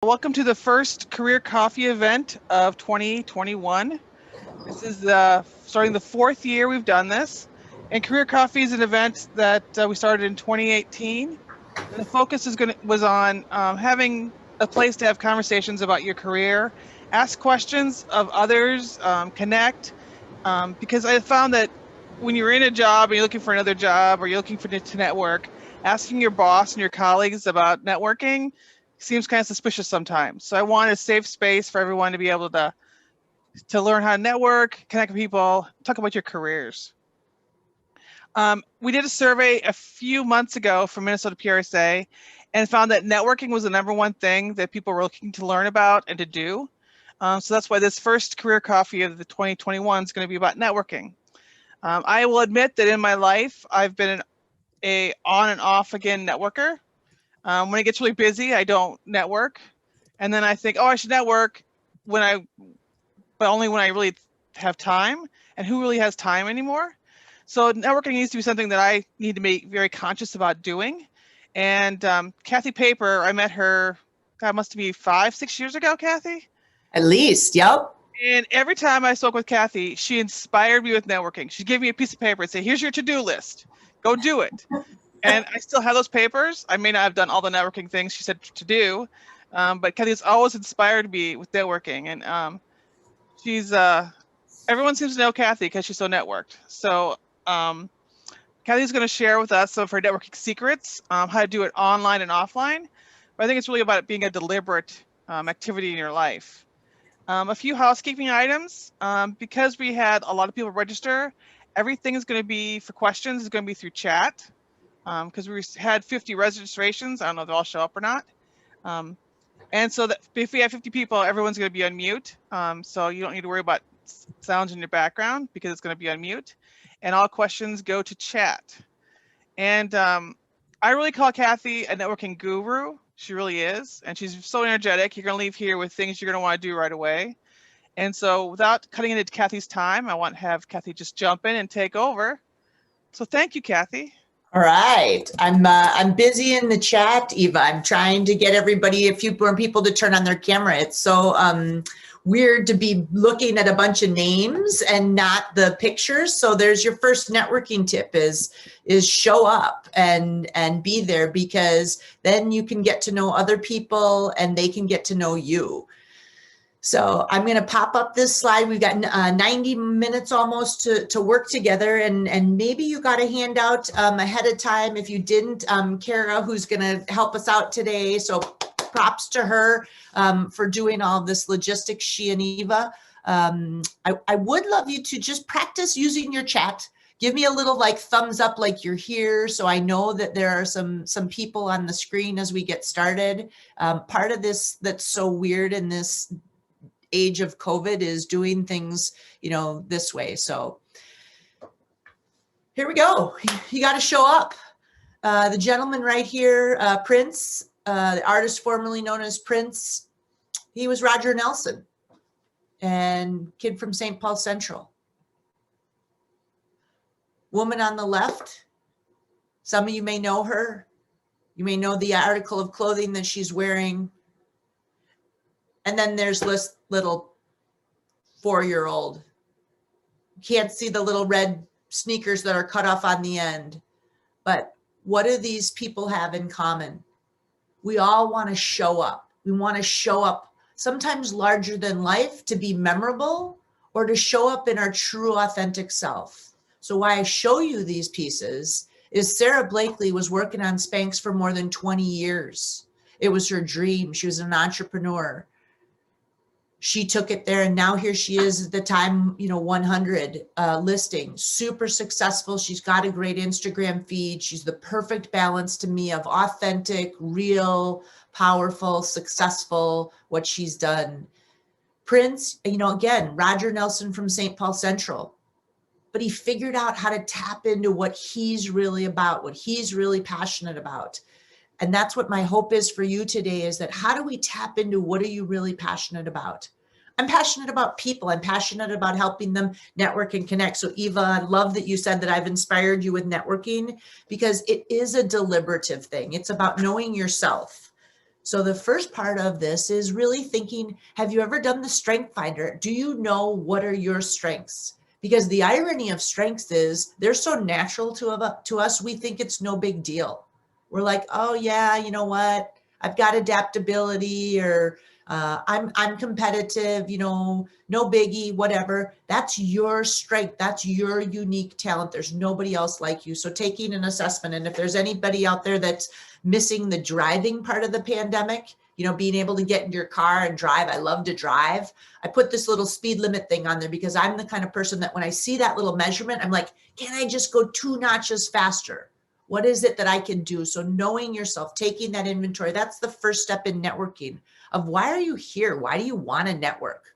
Welcome to the first Career Coffee event of 2021. This is starting the fourth year we've done this. And Career Coffee is an event that we started in 2018. And the focus was on having a place to have conversations about your career, ask questions of others, connect. Because I found that when you're in a job and you're looking for another job or you're looking to network, asking your boss and your colleagues about networking seems kind of suspicious sometimes. So I want a safe space for everyone to be able to learn how to network, connect with people, talk about your careers. We did a survey a few months ago from Minnesota PRSA and found that networking was the number one thing that people were looking to learn about and to do. So that's why this first Career Coffee of the 2021 is going to be about networking. I will admit that in my life, I've been a on and off again networker. When it gets really busy, I don't network. And then I think, oh, I should network but only when I really have time. And who really has time anymore? So networking needs to be something that I need to be very conscious about doing. And Cathy Paper, I met her, God, must be 5-6 years ago, Cathy? At least, yep. And every time I spoke with Cathy, she inspired me with networking. She'd give me a piece of paper and say, here's your to-do list. Go do it. And I still have those papers. I may not have done all the networking things she said to do, but Cathy's always inspired me with networking. And she's, everyone seems to know Cathy because she's so networked. So Cathy's going to share with us some of her networking secrets, how to do it online and offline. But I think it's really about it being a deliberate activity in your life. A few housekeeping items. Because we had a lot of people register, everything is going to be for questions is going to be through chat. Because we had 50 registrations. I don't know if they'll all show up or not. And so that if we have 50 people, everyone's going to be on mute. So you don't need to worry about sounds in your background because it's going to be on mute. And all questions go to chat. And I really call Cathy a networking guru. She really is. And she's so energetic. You're going to leave here with things you're going to want to do right away. And so without cutting into Cathy's time, I want to have Cathy just jump in and take over. So thank you, Cathy. All right. I'm busy in the chat, Eva. I'm trying to get everybody, a few more people to turn on their camera. It's so weird to be looking at a bunch of names and not the pictures. So there's your first networking tip is show up and be there, because then you can get to know other people and they can get to know you. So I'm going to pop up this slide. We've got 90 minutes almost to work together, and maybe you got a handout ahead of time. If you didn't, Kara, who's going to help us out today. So props to her for doing all this logistics, she and Eva. I would love you to just practice using your chat. Give me a little like thumbs up like you're here, so I know that there are some people on the screen as we get started. Part of this that's so weird in this age of COVID is doing things, this way. So here we go. You got to show up. The gentleman right here, Prince, the artist formerly known as Prince, he was Roger Nelson, and kid from St. Paul Central. Woman on the left, some of you may know her. You may know the article of clothing that she's wearing. And then there's this little 4-year-old. Can't see the little red sneakers that are cut off on the end. But what do these people have in common? We all want to show up. We want to show up sometimes larger than life, to be memorable, or to show up in our true authentic self. So why I show you these pieces is Sarah Blakely was working on Spanx for more than 20 years. It was her dream. She was an entrepreneur. She took it there, and now here she is at the time, 100 listing, super successful. She's got a great Instagram feed. She's the perfect balance to me of authentic, real, powerful, successful, what she's done. Prince, again, Roger Nelson from St. Paul Central, but he figured out how to tap into what he's really about, what he's really passionate about. And that's what my hope is for you today, is that how do we tap into what are you really passionate about? I'm passionate about people. I'm passionate about helping them network and connect. So Eva, I love that you said that I've inspired you with networking, because it is a deliberative thing. It's about knowing yourself. So the first part of this is really thinking, have you ever done the strength finder? Do you know what are your strengths? Because the irony of strengths is they're so natural to us, we think it's no big deal. We're like, oh yeah, you know what? I've got adaptability, or I'm competitive, no biggie, whatever. That's your strength. That's your unique talent. There's nobody else like you. So taking an assessment, and if there's anybody out there that's missing the driving part of the pandemic, being able to get in your car and drive. I love to drive. I put this little speed limit thing on there because I'm the kind of person that when I see that little measurement, I'm like, can I just go 2 notches faster? What is it that I can do? So knowing yourself, taking that inventory, that's the first step in networking of why are you here? Why do you want to network?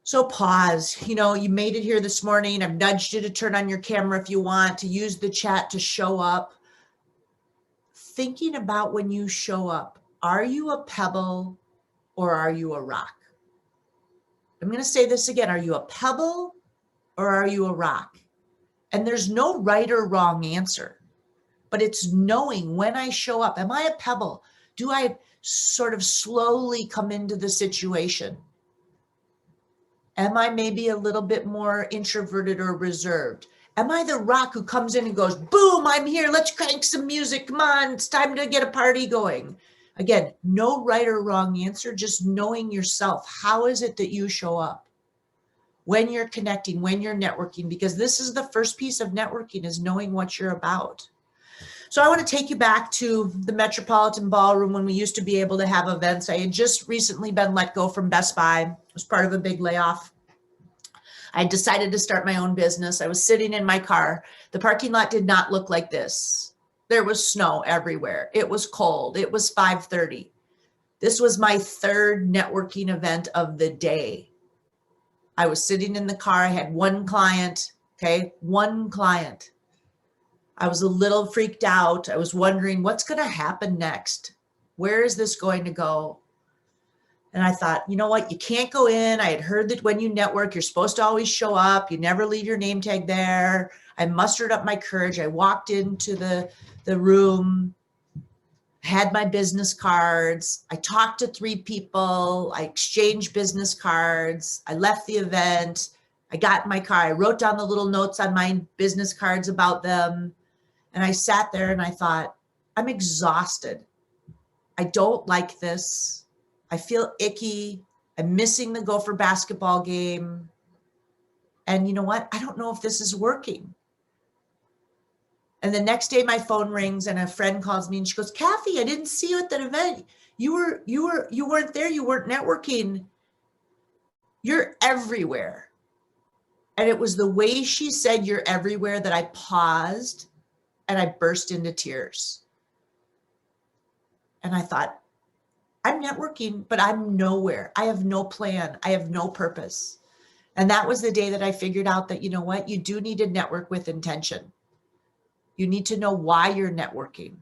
So pause, you made it here this morning. I've nudged you to turn on your camera if you want, to use the chat to show up. Thinking about when you show up, are you a pebble or are you a rock? I'm going to say this again. Are you a pebble or are you a rock? And there's no right or wrong answer, but it's knowing when I show up, am I a pebble? Do I sort of slowly come into the situation? Am I maybe a little bit more introverted or reserved? Am I the rock who comes in and goes, boom, I'm here. Let's crank some music. Come on, it's time to get a party going. Again, no right or wrong answer, just knowing yourself. How is it that you show up when you're connecting, when you're networking? Because this is the first piece of networking, is knowing what you're about. So I want to take you back to the Metropolitan Ballroom when we used to be able to have events. I had just recently been let go from Best Buy. It was part of a big layoff. I decided to start my own business. I was sitting in my car. The parking lot did not look like this. There was snow everywhere. It was cold. It was 5:30. This was my third networking event of the day. I was sitting in the car. I had one client, okay? One client. I was a little freaked out. I was wondering what's going to happen next. Where is this going to go? And I thought, you know what? You can't go in. I had heard that when you network, you're supposed to always show up. You never leave your name tag there. I mustered up my courage. I walked into the room, had my business cards. I talked to 3 people. I exchanged business cards. I left the event. I got in my car. I wrote down the little notes on my business cards about them. And I sat there and I thought, I'm exhausted. I don't like this. I feel icky. I'm missing the Gopher basketball game. And you know what? I don't know if this is working. And the next day my phone rings and a friend calls me and she goes, Cathy, I didn't see you at that event. You weren't there. You weren't networking. You're everywhere. And it was the way she said you're everywhere that I paused and I burst into tears. And I thought, I'm networking, but I'm nowhere. I have no plan. I have no purpose. And that was the day that I figured out that, you know what, you do need to network with intention. You need to know why you're networking.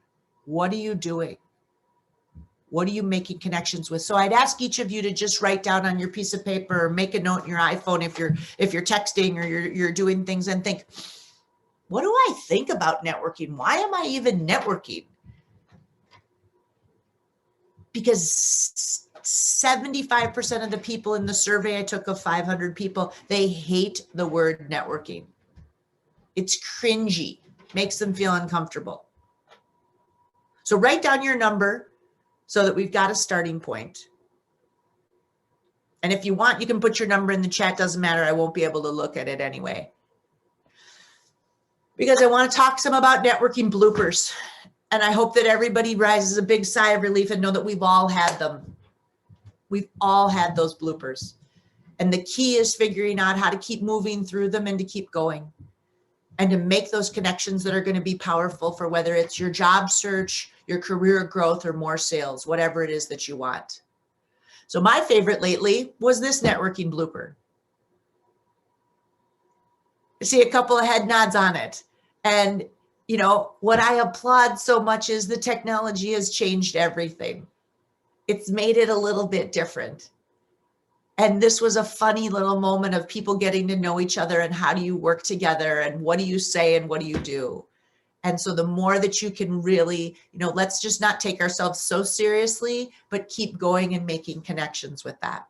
What are you doing? What are you making connections with? So I'd ask each of you to just write down on your piece of paper or make a note in your iPhone if you're texting or you're doing things, and think, what do I think about networking? Why am I even networking? Because 75% of the people in the survey I took of 500 people, they hate the word networking. It's cringy, makes them feel uncomfortable. So write down your number so that we've got a starting point. And if you want, you can put your number in the chat. Doesn't matter. I won't be able to look at it anyway. Because I want to talk some about networking bloopers. And I hope that everybody rises a big sigh of relief and know that we've all had them. We've all had those bloopers. And the key is figuring out how to keep moving through them and to keep going. And to make those connections that are going to be powerful for whether it's your job search, your career growth, or more sales, whatever it is that you want. So my favorite lately was this networking blooper. I see a couple of head nods on it. And you know, what I applaud so much is the technology has changed everything. It's made it a little bit different. And this was a funny little moment of people getting to know each other and how do you work together and what do you say and what do you do. And so the more that you can really, let's just not take ourselves so seriously, but keep going and making connections with that.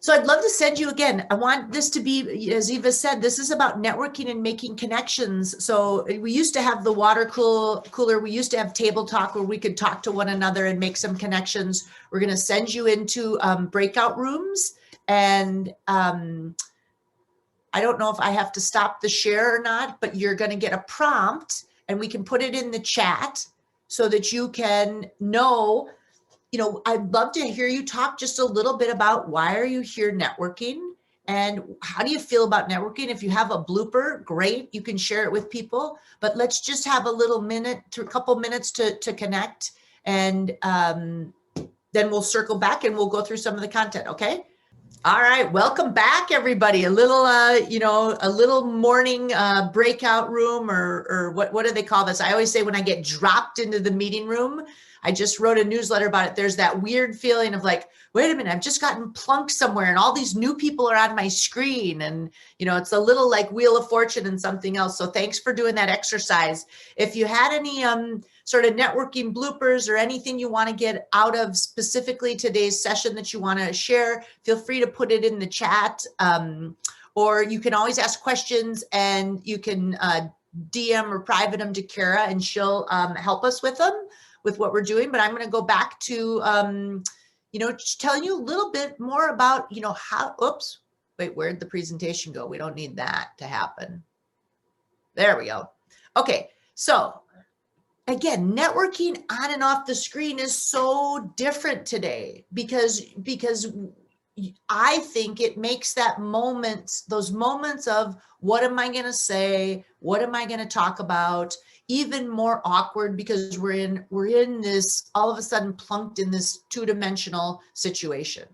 So I'd love to send you again. I want this to be, as Eva said, this is about networking and making connections. So we used to have the water cooler. We used to have table talk where we could talk to one another and make some connections. We're going to send you into breakout rooms. And I don't know if I have to stop the share or not, but you're going to get a prompt and we can put it in the chat so that you can know. I'd love to hear you talk just a little bit about why are you here networking and how do you feel about networking? If you have a blooper, great, you can share it with people, but let's just have a couple minutes to connect, and then we'll circle back and we'll go through some of the content, okay? All right, welcome back, everybody. A little morning breakout room, or what do they call this? I always say when I get dropped into the meeting room, I just wrote a newsletter about it. There's that weird feeling of like, wait a minute, I've just gotten plunked somewhere and all these new people are on my screen. And, it's a little like Wheel of Fortune and something else. So thanks for doing that exercise. If you had any sort of networking bloopers or anything you want to get out of specifically today's session that you want to share, feel free to put it in the chat. Or you can always ask questions and you can DM or private them to Kara and she'll help us with them, with what we're doing. But I'm going to go back to, telling you a little bit more about, where'd the presentation go? We don't need that to happen. There we go. Okay. So again, networking on and off the screen is so different today because I think it makes those moments of what am I going to say? What am I going to talk about? Even more awkward because we're in this, all of a sudden plunked in this two-dimensional situation.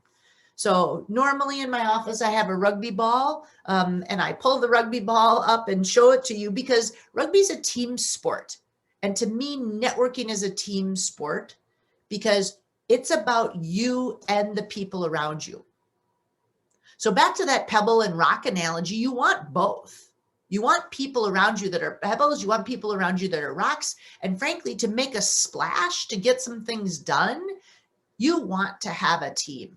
So normally in my office, I have a rugby ball and I pull the rugby ball up and show it to you because rugby is a team sport. And to me, networking is a team sport because it's about you and the people around you. So back to that pebble and rock analogy, you want both. You want people around you that are pebbles, you want people around you that are rocks. And frankly, to make a splash, to get some things done, you want to have a team.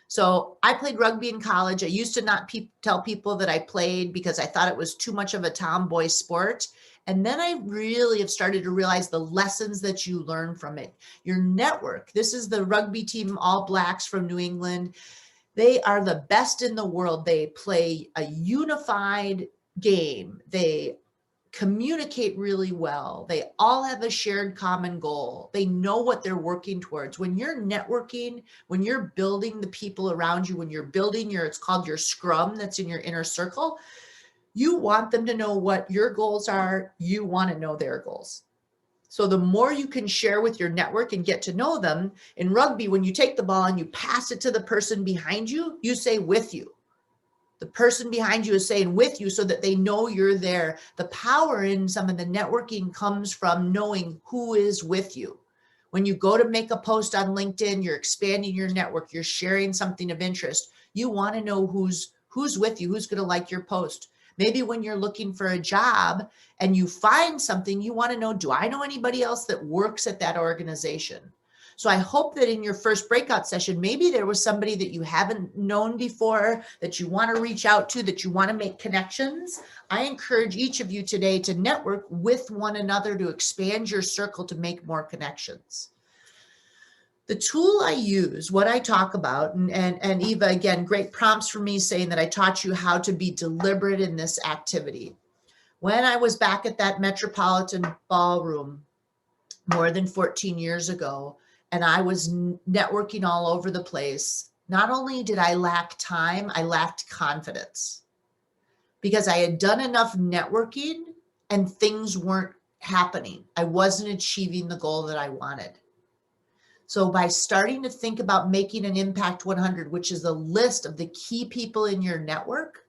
So I played rugby in college. I used to not tell people that I played because I thought it was too much of a tomboy sport. And then I really have started to realize the lessons that you learn from it. Your network, this is the rugby team, All Blacks from New England. They are the best in the world. They play a unified game. They communicate really well. They all have a shared common goal. They know what they're working towards. When you're networking, when you're building the people around you, when you're building it's called your scrum that's in your inner circle, you want them to know what your goals are. You want to know their goals. So the more you can share with your network and get to know them, in rugby, when you take the ball and you pass it to the person behind you, you say with you. The person behind you is saying with you so that they know you're there. The power in some of the networking comes from knowing who is with you. When you go to make a post on LinkedIn, you're expanding your network, you're sharing something of interest. You want to know who's with you, who's going to like your post. Maybe when you're looking for a job and you find something, you want to know, do I know anybody else that works at that organization? So I hope that in your first breakout session, maybe there was somebody that you haven't known before that you want to reach out to, that you want to make connections. I encourage each of you today to network with one another, to expand your circle, to make more connections. The tool I use, what I talk about, and Eva, again, great prompts for me saying that I taught you how to be deliberate in this activity. When I was back at that Metropolitan Ballroom more than 14 years ago, and I was networking all over the place, not only did I lack time, I lacked confidence because I had done enough networking and things weren't happening. I wasn't achieving the goal that I wanted. So by starting to think about making an impact 100, which is a list of the key people in your network,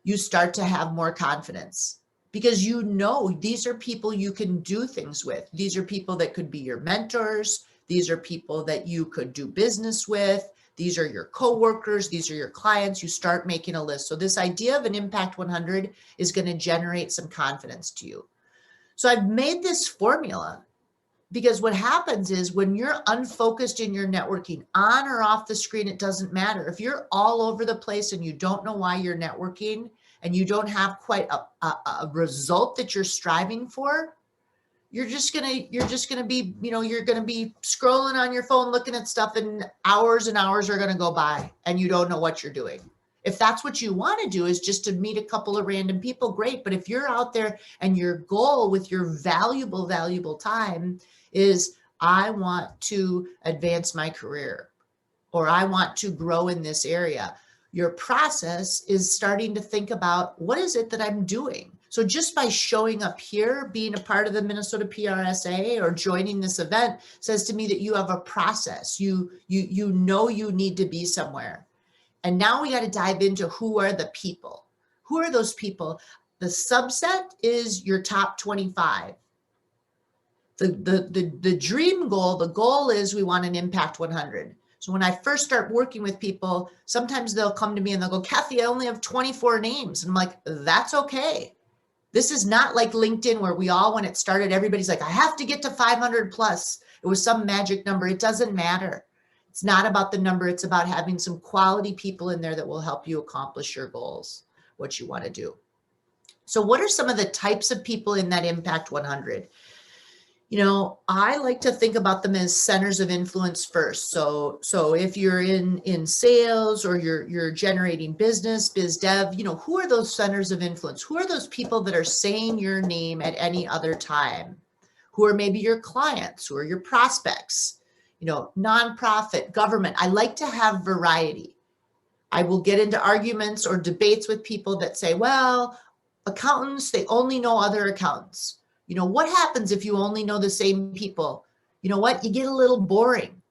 you start to have more confidence because you know these are people you can do things with. These are people that could be your mentors. These are people that you could do business with. These are your coworkers. These are your clients. You start making a list. So this idea of an impact 100 is going to generate some confidence to you. So I've made this formula because what happens is when you're unfocused in your networking, on or off the screen, it doesn't matter. If you're all over the place and you don't know why you're networking and you don't have quite a result that you're striving for, you're just gonna be, you're gonna be scrolling on your phone, looking at stuff, and hours are gonna go by and you don't know what you're doing. If that's what you want to do is just to meet a couple of random people, great. But if you're out there and your goal with your valuable time is, I want to advance my career, or I want to grow in this area, your process is starting to think about, what is it that I'm doing? So just by showing up here, being a part of the Minnesota PRSA or joining this event says to me that you have a process. You know you need to be somewhere. And now we got to dive into who are the people. Who are those people? The subset is your top 25. The dream goal, the goal is we want an impact 100. So when I first start working with people, sometimes they'll come to me and they'll go, Cathy, I only have 24 names. And I'm like, that's okay. This is not like LinkedIn where we all, when it started, everybody's like, I have to get to 500 plus. It was some magic number. It doesn't matter. It's not about the number. It's about having some quality people in there that will help you accomplish your goals, what you want to do. So what are some of the types of people in that Impact 100? I like to think about them as centers of influence first. So if you're in sales or you're generating business, biz dev, who are those centers of influence? Who are those people that are saying your name at any other time? Who are maybe your clients? Who are your prospects? Nonprofit, government. I like to have variety. I will get into arguments or debates with people that say, well, accountants, they only know other accountants. What happens if you only know the same people? You know what? You get a little boring.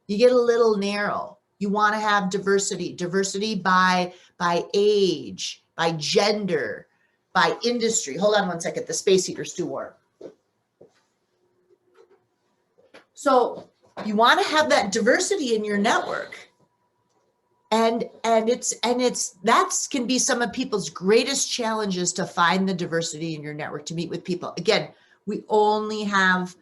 You get a little narrow. You want to have diversity by age, by gender, by industry. Hold on one second. The space heater's too warm. So you want to have that diversity in your network. And that can be some of people's greatest challenges, to find the diversity in your network, to meet with people. Again, we only have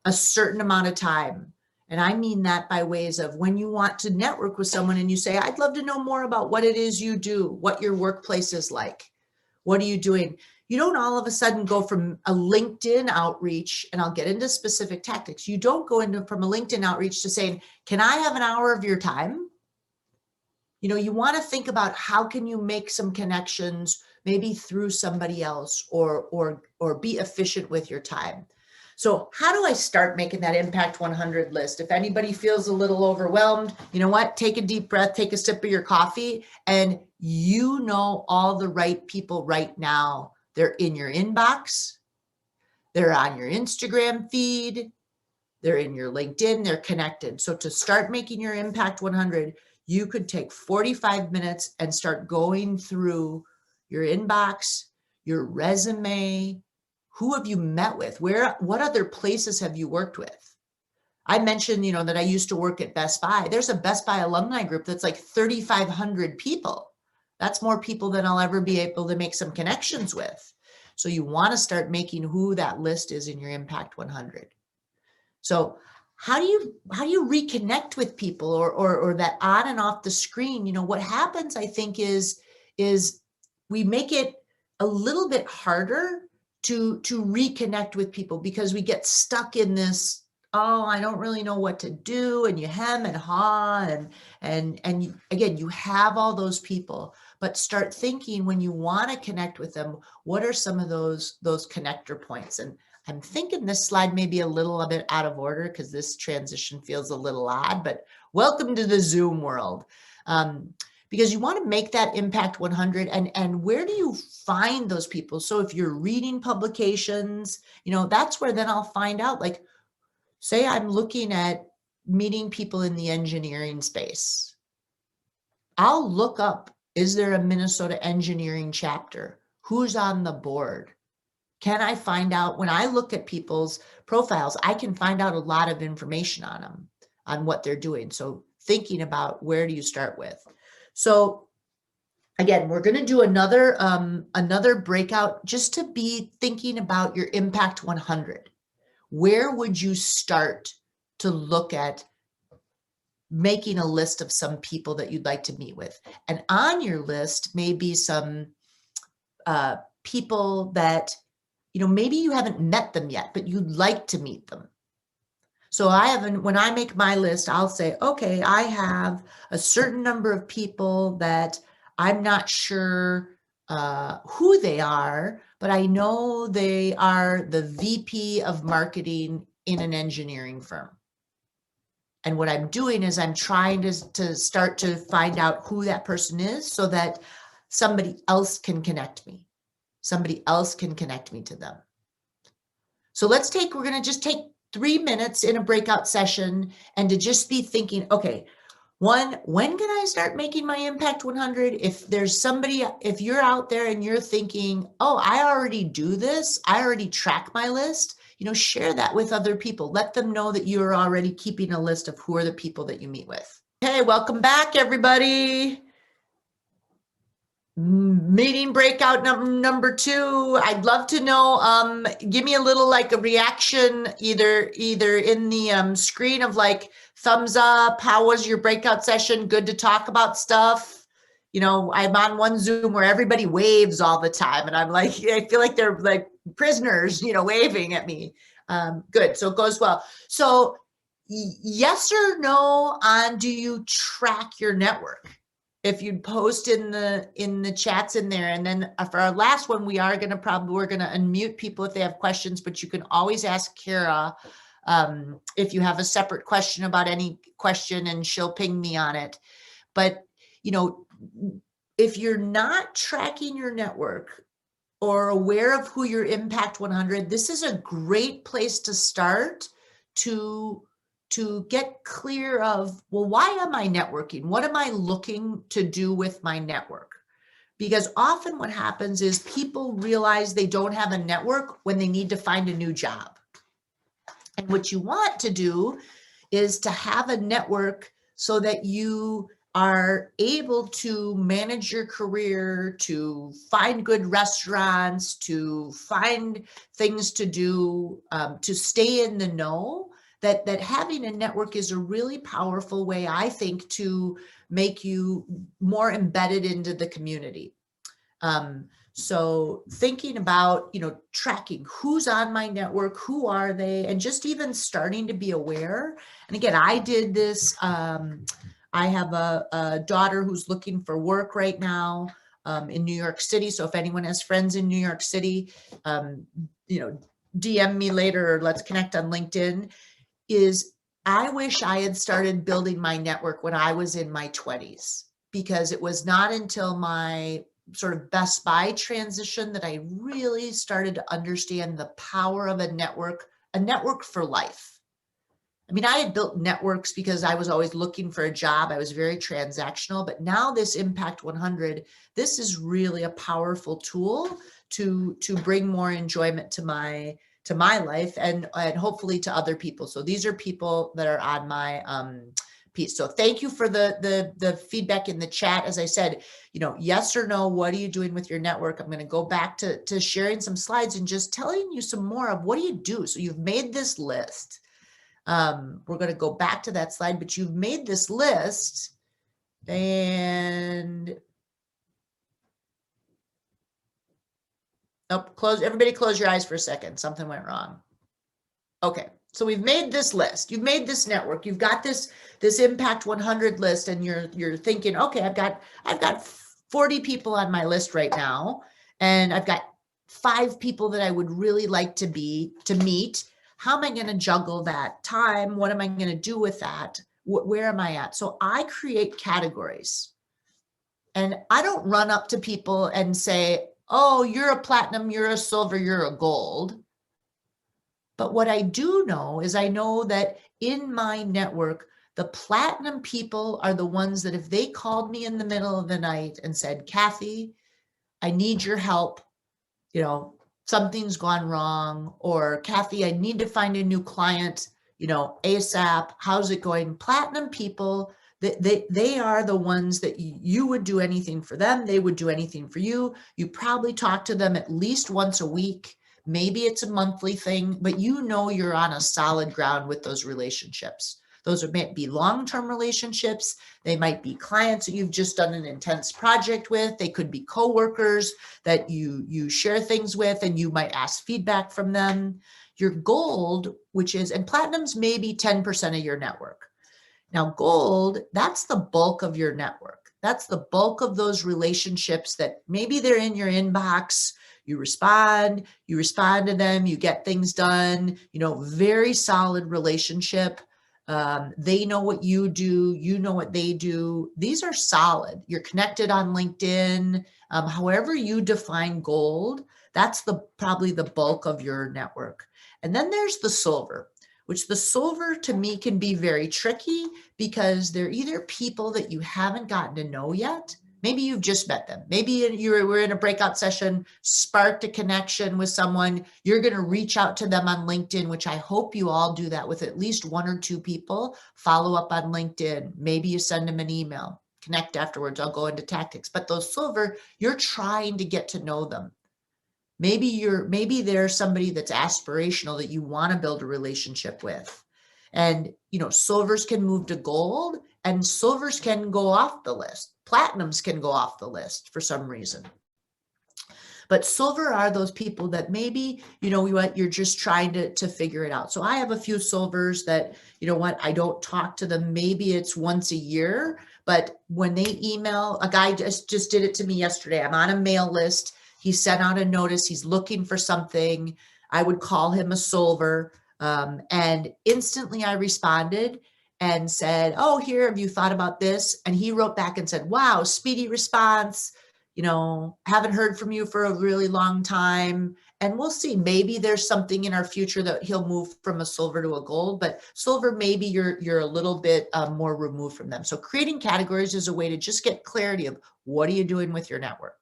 a certain amount of time. And I mean that by ways of when you want to network with someone and you say, I'd love to know more about what it is you do, what your workplace is like. What are you doing? You don't all of a sudden go from a LinkedIn outreach, and I'll get into specific tactics. You don't go into from a LinkedIn outreach to saying, can I have an hour of your time? You want to think about how can you make some connections, maybe through somebody else, or be efficient with your time. So how do I start making that Impact 100 list? If anybody feels a little overwhelmed, you know what? Take a deep breath, take a sip of your coffee, and all the right people right now. They're in your inbox. They're on your Instagram feed. They're in your LinkedIn. They're connected. So to start making your Impact 100, you could take 45 minutes and start going through your inbox, your resume. Who have you met with? What other places have you worked with? I mentioned, that I used to work at Best Buy. There's a Best Buy alumni group that's like 3,500 people. That's more people than I'll ever be able to make some connections with. So you want to start making who that list is in your Impact 100. So how do you reconnect with people or that on and off the screen? What happens, I think, is we make it a little bit harder to reconnect with people because we get stuck in this, oh, I don't really know what to do, and you hem and haw, and again, you have all those people, but start thinking when you want to connect with them, what are some of those connector points? And I'm thinking this slide may be a little bit out of order because this transition feels a little odd, but welcome to the Zoom world. Because you want to make that Impact 100, and where do you find those people? So if you're reading publications, that's where then I'll find out, like, say I'm looking at meeting people in the engineering space. I'll look up, is there a Minnesota engineering chapter? Who's on the board? Can I find out, when I look at people's profiles, I can find out a lot of information on them, on what they're doing. So thinking about where do you start with. So again, we're going to do another breakout just to be thinking about your Impact 100. Where would you start to look at making a list of some people that you'd like to meet with? And on your list may be some people that, maybe you haven't met them yet, but you'd like to meet them. So when I make my list, I'll say, okay, I have a certain number of people that I'm not sure who they are, but I know they are the VP of marketing in an engineering firm. And what I'm doing is I'm trying to start to find out who that person is so that somebody else can connect me. Somebody else can connect me to them. So we're going to just take 3 minutes in a breakout session and to just be thinking, okay, when can I start making my Impact 100? If you're out there and you're thinking, oh, I already do this, I already track my list, share that with other people. Let them know that you're already keeping a list of who are the people that you meet with. Hey, welcome back, everybody. Meeting breakout number 2. I'd love to know, give me a little a reaction, either in the screen of thumbs up. How was your breakout session? Good to talk about stuff. I'm on one Zoom where everybody waves all the time. And I'm I feel like they're prisoners, waving at me. Good. So it goes well. So yes or no on, do you track your network? If you'd post in the chats in there. And then for our last one, we're going to unmute people if they have questions, but you can always ask Kara if you have a separate question about any question, and she'll ping me on it. But, if you're not tracking your network or aware of who your Impact 100, this is a great place to start to get clear of, well, why am I networking? What am I looking to do with my network? Because often what happens is people realize they don't have a network when they need to find a new job. And what you want to do is to have a network so that you are able to manage your career, to find good restaurants, to find things to do, to stay in the know. That having a network is a really powerful way, I think, to make you more embedded into the community. So thinking about, tracking who's on my network, who are they, and just even starting to be aware. And again, I did this. I have a daughter who's looking for work right now in New York City. So if anyone has friends in New York City, DM me later or let's connect on LinkedIn. I wish I had started building my network when I was in my 20s, because it was not until my sort of Best Buy transition that I really started to understand the power of a network for life. I mean, I had built networks because I was always looking for a job. I was very transactional, but now this Impact 100, this is really a powerful tool to bring more enjoyment to my life and hopefully to other people. So these are people that are on my piece. So thank you for the feedback in the chat. As I said, yes or no, what are you doing with your network? I'm going to go back to sharing some slides and just telling you some more of what do you do. So you've made this list. We're going to go back to that slide, but you've made this list and everybody close your eyes for a second. Something went wrong. Okay. So we've made this list. You've made this network. You've got this Impact 100 list, and you're thinking, okay, I've got 40 people on my list right now, and I've got 5 people that I would really like to meet. How am I going to juggle that time? What am I going to do with that? Where am I at? So I create categories, and I don't run up to people and say, oh, you're a platinum, you're a silver, you're a gold. But what I do know is I know that in my network, the platinum people are the ones that if they called me in the middle of the night and said, Cathy, I need your help, something's gone wrong, or Cathy, I need to find a new client, ASAP, how's it going? Platinum people, They are the ones that you would do anything for them. They would do anything for you. You probably talk to them at least once a week. Maybe it's a monthly thing, but you know you're on a solid ground with those relationships. Those might be long-term relationships. They might be clients that you've just done an intense project with. They could be coworkers that you share things with, and you might ask feedback from them. Your gold, which is, and platinum's maybe 10% of your network. Now, gold, that's the bulk of your network. That's the bulk of those relationships that maybe they're in your inbox. You respond to them, you get things done, very solid relationship. They know what you do, you know what they do. These are solid. You're connected on LinkedIn. However you define gold, that's probably the bulk of your network. And then there's the silver, which the silver to me can be very tricky because they're either people that you haven't gotten to know yet. Maybe you've just met them. Maybe you were in a breakout session, sparked a connection with someone. You're going to reach out to them on LinkedIn, which I hope you all do that with at least 1 or 2 people. Follow up on LinkedIn. Maybe you send them an email. Connect afterwards. I'll go into tactics. But those silver, you're trying to get to know them. Maybe there's somebody that's aspirational that you want to build a relationship with. And, silvers can move to gold, and silvers can go off the list. Platinums can go off the list for some reason. But silver are those people that maybe, you're just trying to figure it out. So I have a few silvers that, I don't talk to them. Maybe it's once a year, but when they email, a guy just did it to me yesterday. I'm on a mail list. He sent out a notice. He's looking for something. I would call him a silver. And instantly I responded and said, oh, here, have you thought about this? And he wrote back and said, wow, speedy response. Haven't heard from you for a really long time. And we'll see, maybe there's something in our future that he'll move from a silver to a gold, but silver, maybe you're a little bit more removed from them. So creating categories is a way to just get clarity of what are you doing with your network.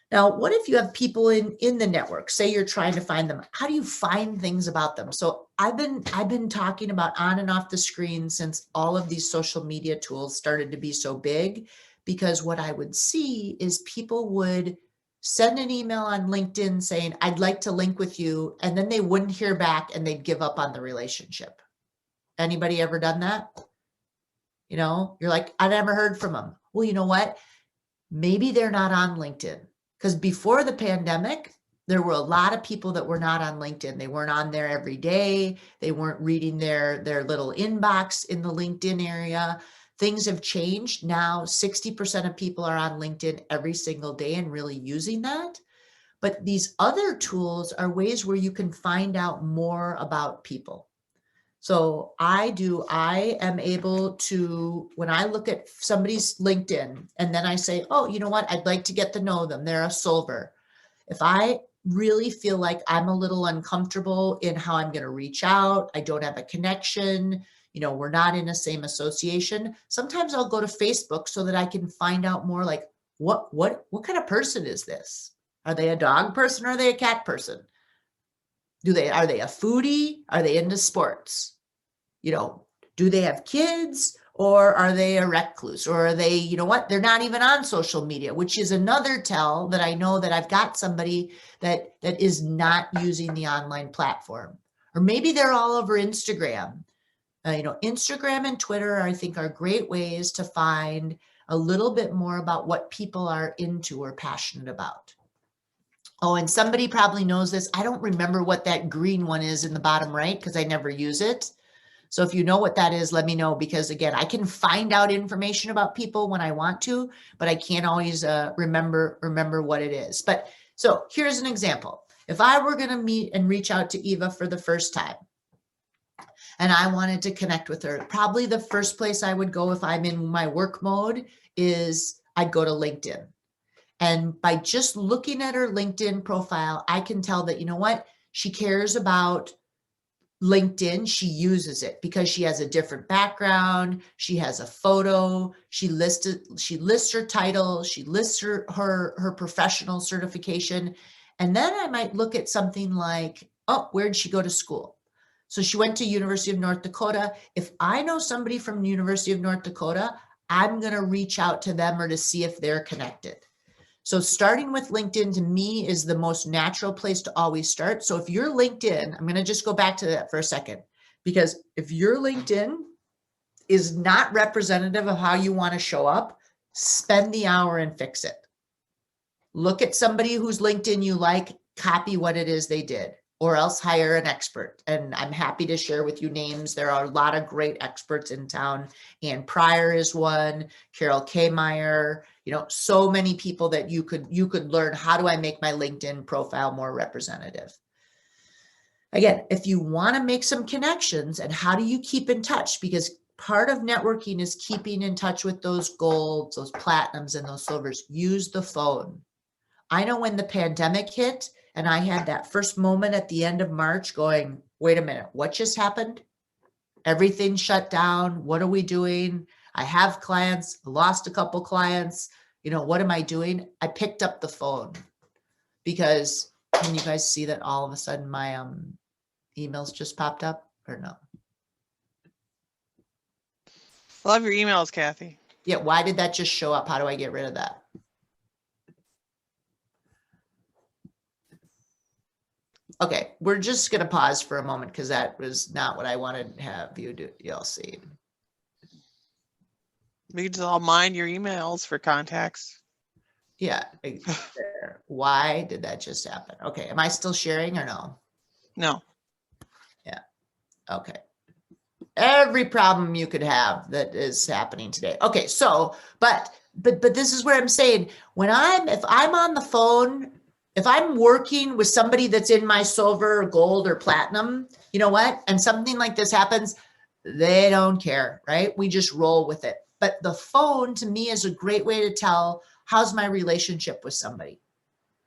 Now, what if you have people in the network? Say you're trying to find them. How do you find things about them? So I've been talking about on and off the screen since all of these social media tools started to be so big, because what I would see is people would send an email on LinkedIn saying, I'd like to link with you. And then they wouldn't hear back and they'd give up on the relationship. Anybody ever done that? You're like, I never heard from them. Well, you know what? Maybe they're not on LinkedIn. Because before the pandemic, there were a lot of people that were not on LinkedIn. They weren't on there every day. They weren't reading their little inbox in the LinkedIn area. Things have changed. Now 60% of people are on LinkedIn every single day and really using that. But these other tools are ways where you can find out more about people. So I am able to, when I look at somebody's LinkedIn and then I say, oh, you know what? I'd like to get to know them. They're a silver. If I really feel like I'm a little uncomfortable in how I'm going to reach out, I don't have a connection, we're not in the same association. Sometimes I'll go to Facebook so that I can find out more like, what kind of person is this? Are they a dog person or are they a cat person? Are they a foodie? Are they into sports? Do they have kids, or are they a recluse, or are they, they're not even on social media, which is another tell that I know that I've got somebody that is not using the online platform. Or maybe they're all over Instagram. Instagram and Twitter, I think, are great ways to find a little bit more about what people are into or passionate about. Oh, and somebody probably knows this. I don't remember what that green one is in the bottom right because I never use it. So if you know what that is, let me know, because again, I can find out information about people when I want to, but I can't always remember what it is. But so here's an example. If I were going to meet and reach out to Eva for the first time and I wanted to connect with her, probably the first place I would go if I'm in my work mode is I'd go to LinkedIn. And by just looking at her LinkedIn profile, I can tell that, she cares about LinkedIn. She uses it because she has a different background. She has a photo. She lists her title. She lists her professional certification. And then I might look at something like, oh, where did she go to school? So she went to University of North Dakota. If I know somebody from the University of North Dakota, I'm going to reach out to them or to see if they're connected. So starting with LinkedIn to me is the most natural place to always start. So if you're LinkedIn, I'm going to just go back to that for a second, because if your LinkedIn is not representative of how you want to show up, spend the hour and fix it. Look at somebody whose LinkedIn you like, copy what it is they did, or else hire an expert. And I'm happy to share with you names. There are a lot of great experts in town. Ann Pryor is one, Carol K. Meyer, so many people that you could learn, how do I make my LinkedIn profile more representative? Again, if you want to make some connections, and how do you keep in touch? Because part of networking is keeping in touch with those golds, those platinums, and those silvers. Use the phone. I know when the pandemic hit and I had that first moment at the end of March going, wait a minute, what just happened? Everything shut down. What are we doing? I have clients, lost a couple clients. What am I doing? I picked up the phone, because can you guys see that all of a sudden my emails just popped up, or no? Love your emails, Cathy. Yeah, why did that just show up? How do I get rid of that? Okay, we're just going to pause for a moment because that was not what I wanted to have you do. You'll see. We can just all mind your emails for contacts. Yeah. Why did that just happen? Okay, am I still sharing or no? No. Yeah. Okay. Every problem you could have that is happening today. Okay, so but this is where I'm saying, if I'm on the phone, if I'm working with somebody that's in my silver or gold or platinum, you know what? And something like this happens, they don't care, right? We just roll with it. But the phone to me is a great way to tell, how's my relationship with somebody?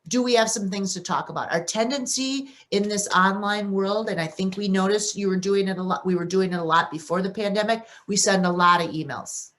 Do we have some things to talk about? Our tendency in this online world, and I think we noticed you were doing it a lot. We were doing it a lot before the pandemic. We send a lot of emails.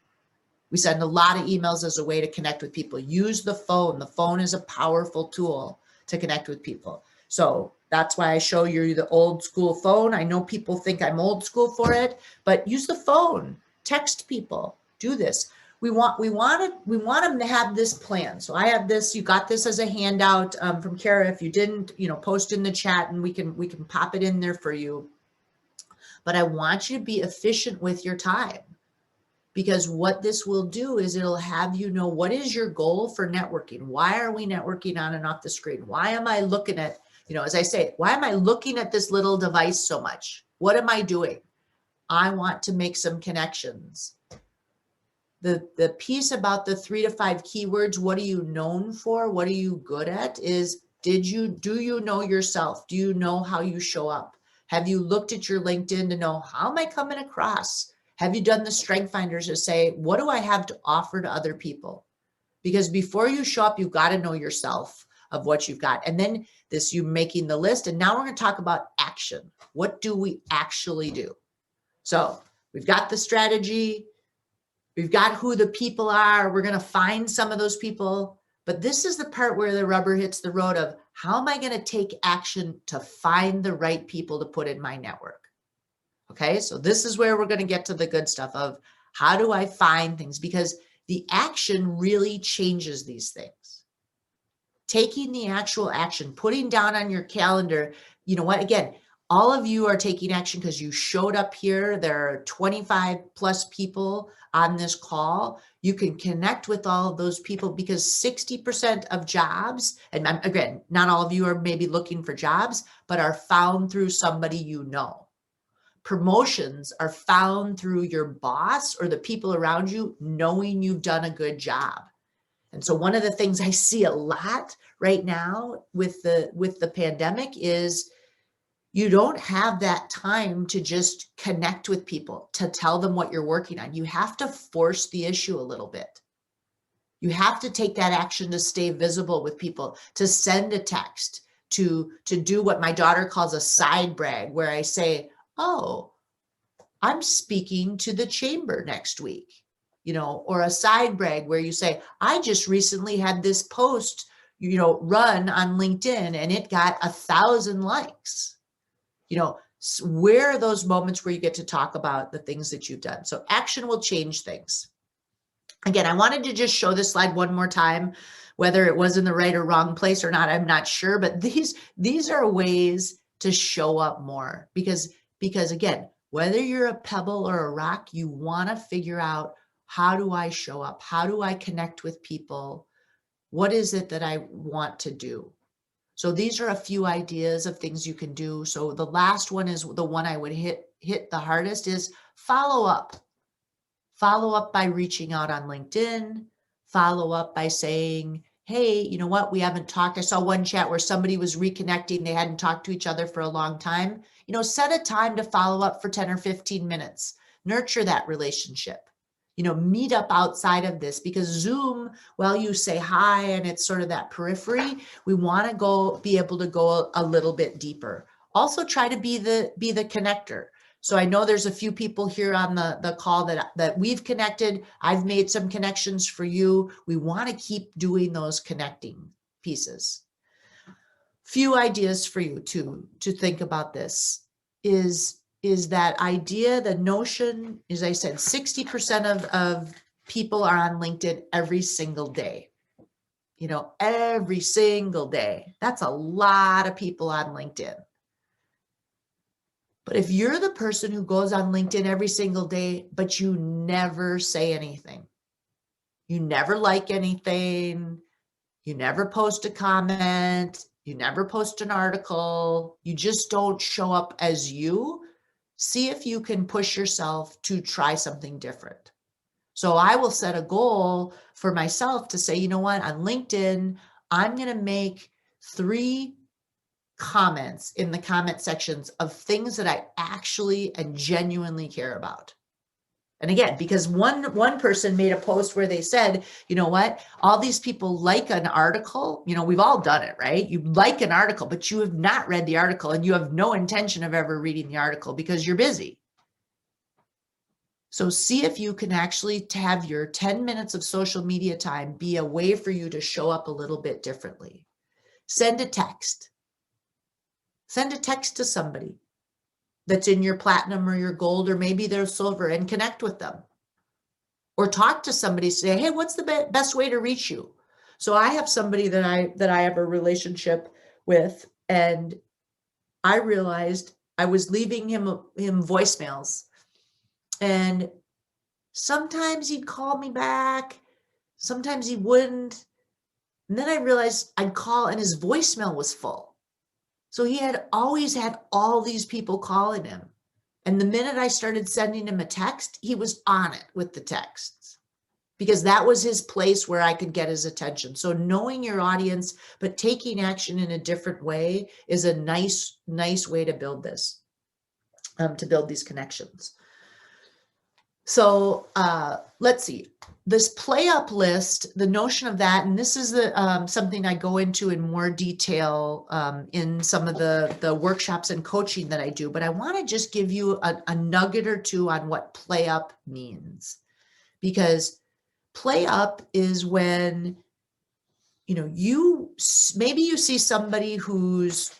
We send a lot of emails as a way to connect with people. Use the phone. The phone is a powerful tool to connect with people. So that's why I show you the old school phone. I know people think I'm old school for it, but use the phone. Text people. Do this. We want them to have this plan. So I have this. You got this as a handout from Kara. If you didn't, post in the chat, and we can pop it in there for you. But I want you to be efficient with your time, because what this will do is it'll have you know, what is your goal for networking? Why are we networking on and off the screen? Why am I looking at, as I say, why am I looking at this little device so much? What am I doing? I want to make some connections. The piece about the 3 to 5 keywords, what are you known for? What are you good at? Is do you know yourself? Do you know how you show up? Have you looked at your LinkedIn to know, how am I coming across? Have you done the strength finders to say, what do I have to offer to other people? Because before you show up, you've got to know yourself of what you've got. And then you making the list. And now we're going to talk about action. What do we actually do? So we've got the strategy. We've got who the people are. We're going to find some of those people. But this is the part where the rubber hits the road of, how am I going to take action to find the right people to put in my network? Okay, so this is where we're going to get to the good stuff of, how do I find things? Because the action really changes these things. Taking the actual action, putting down on your calendar, you know what, again, all of you are taking action because you showed up here. There are 25 plus people on this call. You can connect with all of those people, because 60% of jobs, and again, not all of you are maybe looking for jobs, but are found through somebody you know. Promotions are found through your boss or the people around you knowing you've done a good job. And so one of the things I see a lot right now with the pandemic is, you don't have that time to just connect with people, to tell them what you're working on. You have to force the issue a little bit. You have to take that action to stay visible with people, to send a text, to do what my daughter calls a side brag, where I say, oh, I'm speaking to the chamber next week, or a side brag where you say, I just recently had this post, run on LinkedIn and it got 1,000 likes. Where are those moments where you get to talk about the things that you've done? So action will change things. Again, I wanted to just show this slide one more time, whether it was in the right or wrong place or not, I'm not sure, but these are ways to show up more because again, whether you're a pebble or a rock, you want to figure out, how do I show up? How do I connect with people? What is it that I want to do? So these are a few ideas of things you can do. So the last one is the one I would hit the hardest is follow up. Follow up by reaching out on LinkedIn, follow up by saying, hey, you know what, we haven't talked. I saw one chat where somebody was reconnecting. They hadn't talked to each other for a long time. You know, set a time to follow up for 10 or 15 minutes. Nurture that relationship. You know, meet up outside of this, because Zoom, well, you say hi and it's sort of that periphery. We want to be able to go a little bit deeper. Also try to be the connector. So I know there's a few people here on the call that we've connected. I've made some connections for you. We want to keep doing those connecting pieces. Few ideas for you to think about this is that idea, the notion, as I said, 60% of people are on LinkedIn every single day. You know, every single day. That's a lot of people on LinkedIn. But if you're the person who goes on LinkedIn every single day, but you never say anything, you never like anything, you never post a comment, you never post an article, you just don't show up as you, see if you can push yourself to try something different. So I will set a goal for myself to say, you know what, on LinkedIn, I'm going to make 3 comments in the comment sections of things that I actually and genuinely care about. And again, because one person made a post where they said, you know what, all these people like an article, you know, we've all done it, right? You like an article, but you have not read the article and you have no intention of ever reading the article because you're busy. So see if you can actually have your 10 minutes of social media time be a way for you to show up a little bit differently. Send a text. Send a text to somebody that's in your platinum or your gold, or maybe they're silver, and connect with them. Or talk to somebody, say, hey, what's the best way to reach you? So I have somebody that I have a relationship with, and I realized I was leaving him voicemails, and sometimes he'd call me back, sometimes he wouldn't. And then I realized I'd call and his voicemail was full. So he had always had all these people calling him. And the minute I started sending him a text, he was on it with the texts, because that was his place where I could get his attention. So knowing your audience, but taking action in a different way is a nice way to build this, to build these connections. So let's see, this play up list, the notion of that, and this is something I go into in more detail in some of the workshops and coaching that I do, but I want to just give you a nugget or two on what play up means, because play up is when, you know, maybe you see somebody who's,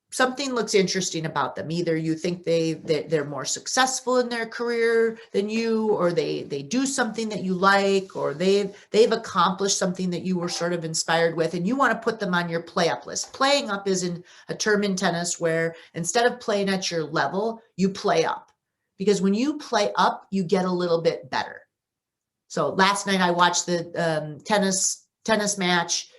something looks interesting about them. Either you think they're more successful in their career than you, or they do something that you like, or they've accomplished something that you were sort of inspired with, and you want to put them on your play up list. Playing up is a term in tennis where instead of playing at your level, you play up, because when you play up, you get a little bit better. So last night I watched the tennis match.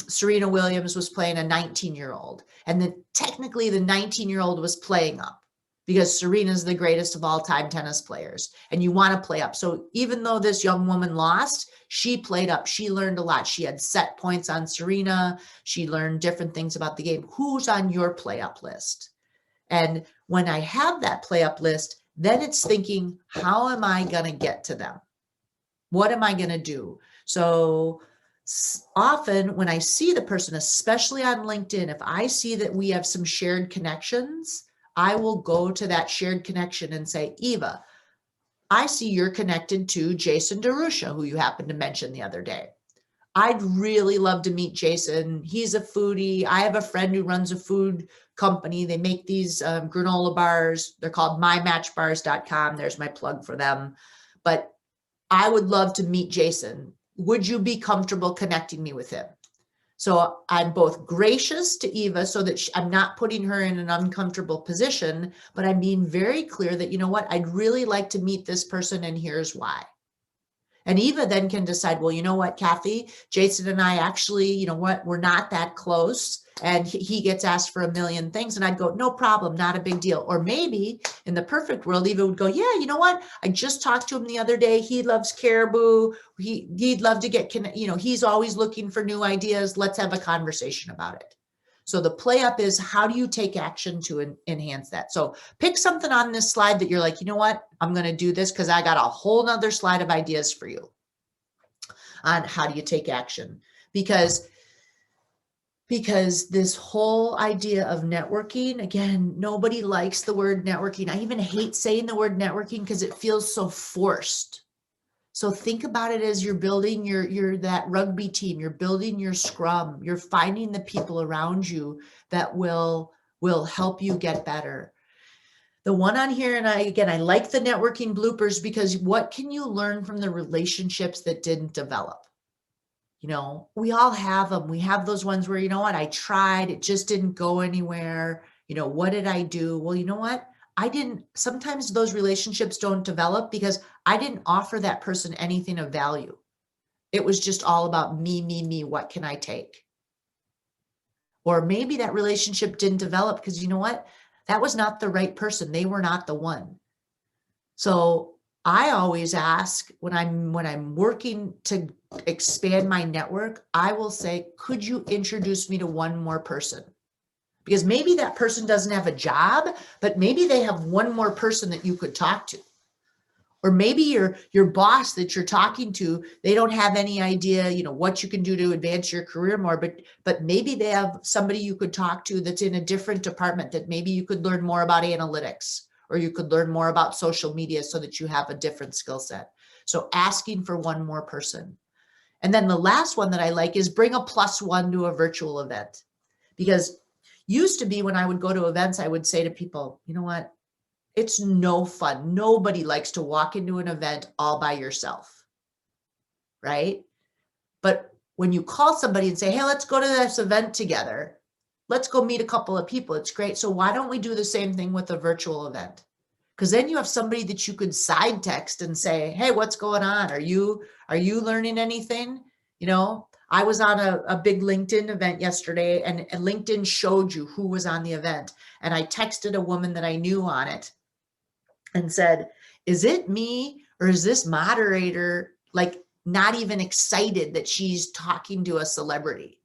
Serena Williams was playing a 19-year-old, and technically the 19-year-old was playing up, because Serena's the greatest of all time tennis players, and you want to play up. So even though this young woman lost, she played up. She learned a lot. She had set points on Serena. She learned different things about the game. Who's on your play up list? And when I have that play up list, then it's thinking, how am I going to get to them? What am I going to do? So often when I see the person, especially on LinkedIn, if I see that we have some shared connections, I will go to that shared connection and say, Eva, I see you're connected to Jason DeRusha, who you happened to mention the other day. I'd really love to meet Jason. He's a foodie. I have a friend who runs a food company. They make these granola bars. They're called mymatchbars.com. There's my plug for them. But I would love to meet Jason. Would you be comfortable connecting me with him? So I'm both gracious to Eva so that I'm not putting her in an uncomfortable position, but I'm being very clear that, you know what, I'd really like to meet this person and here's why. And Eva then can decide, well, you know what, Cathy, Jason and I actually, you know what, we're not that close. And he gets asked for a million things. And I'd go, no problem, not a big deal. Or maybe in the perfect world, Eva would go, yeah, you know what, I just talked to him the other day. He loves caribou. He'd love to get, you know, he's always looking for new ideas. Let's have a conversation about it. So the play up is, how do you take action to enhance that? So pick something on this slide that you're like, you know what, I'm going to do this because I got a whole nother slide of ideas for you on how do you take action. Because this whole idea of networking, again, nobody likes the word networking. I even hate saying the word networking because it feels so forced. So think about it as you're building your that rugby team, you're building your scrum, you're finding the people around you that will help you get better. The one on here, and I like the networking bloopers because what can you learn from the relationships that didn't develop? You know, we all have them. We have those ones where, you know what, I tried, it just didn't go anywhere. You know, what did I do? Well, you know what? Sometimes those relationships don't develop because I didn't offer that person anything of value. It was just all about me, what can I take? Or maybe that relationship didn't develop because, you know what? That was not the right person. They were not the one. So I always ask when I'm working to expand my network, I will say, could you introduce me to one more person? Because maybe that person doesn't have a job, but maybe they have one more person that you could talk to. Or maybe your boss that you're talking to, they don't have any idea, you know, what you can do to advance your career more, but maybe they have somebody you could talk to that's in a different department that maybe you could learn more about analytics, or you could learn more about social media so that you have a different skill set. So asking for one more person. And then the last one that I like is bring a +1 to a virtual event. Because used to be when I would go to events, I would say to people, you know what? It's no fun. Nobody likes to walk into an event all by yourself, right? But when you call somebody and say, hey, let's go to this event together. Let's go meet a couple of people. It's great. So why don't we do the same thing with a virtual event? Because then you have somebody that you could side text and say, hey, what's going on? Are you learning anything? You know, I was on a big LinkedIn event yesterday, and LinkedIn showed you who was on the event. And I texted a woman that I knew on it and said, is it me, or is this moderator like not even excited that she's talking to a celebrity?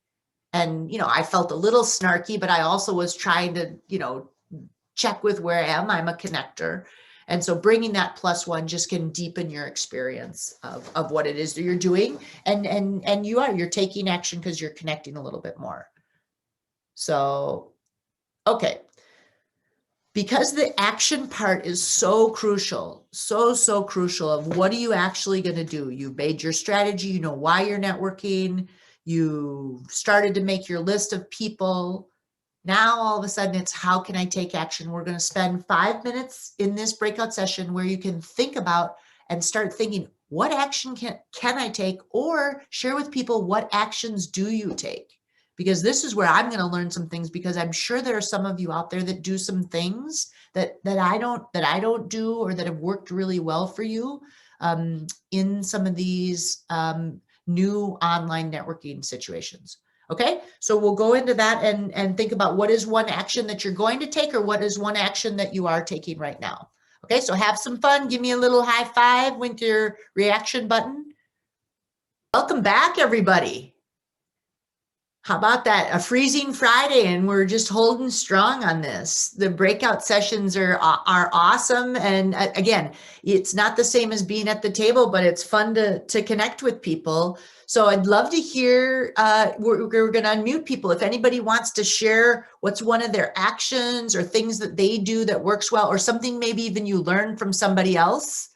And, you know, I felt a little snarky, but I also was trying to, you know, check with where I am. I'm a connector. And so bringing that +1 just can deepen your experience of what it is that you're doing. And you're taking action because you're connecting a little bit more. So, okay. Because the action part is so crucial, so crucial of what are you actually going to do? You've made your strategy, you know why you're networking, you started to make your list of people. Now, all of a sudden, it's how can I take action? We're going to spend 5 minutes in this breakout session where you can think about and start thinking, what action can I take, or share with people what actions do you take? Because this is where I'm going to learn some things, because I'm sure there are some of you out there that do some things that I don't do, or that have worked really well for you in some of these new online networking situations. Okay, so we'll go into that and think about what is one action that you're going to take, or what is one action that you are taking right now. Okay, so have some fun. Give me a little high five with your reaction button. Welcome back, everybody. How about that? A freezing Friday, and we're just holding strong on this. The breakout sessions are awesome. And again, it's not the same as being at the table, but it's fun to connect with people. So I'd love to hear, we're going to unmute people. If anybody wants to share what's one of their actions or things that they do that works well, or something maybe even you learned from somebody else,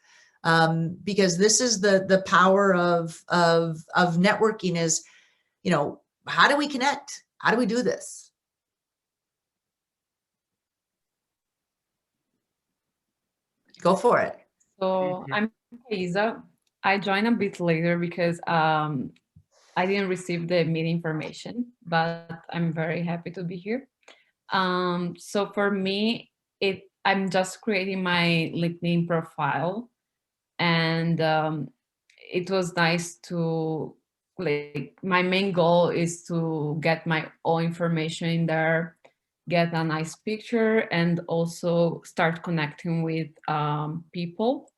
because this is the power of networking is, you know, how do we connect? How do we do this? Go for it. So I'm Isa. I joined a bit later because I didn't receive the meeting information, but I'm very happy to be here. So for me, I'm just creating my LinkedIn profile, and it was nice to, like, my main goal is to get my own information in there, get a nice picture, and also start connecting with people.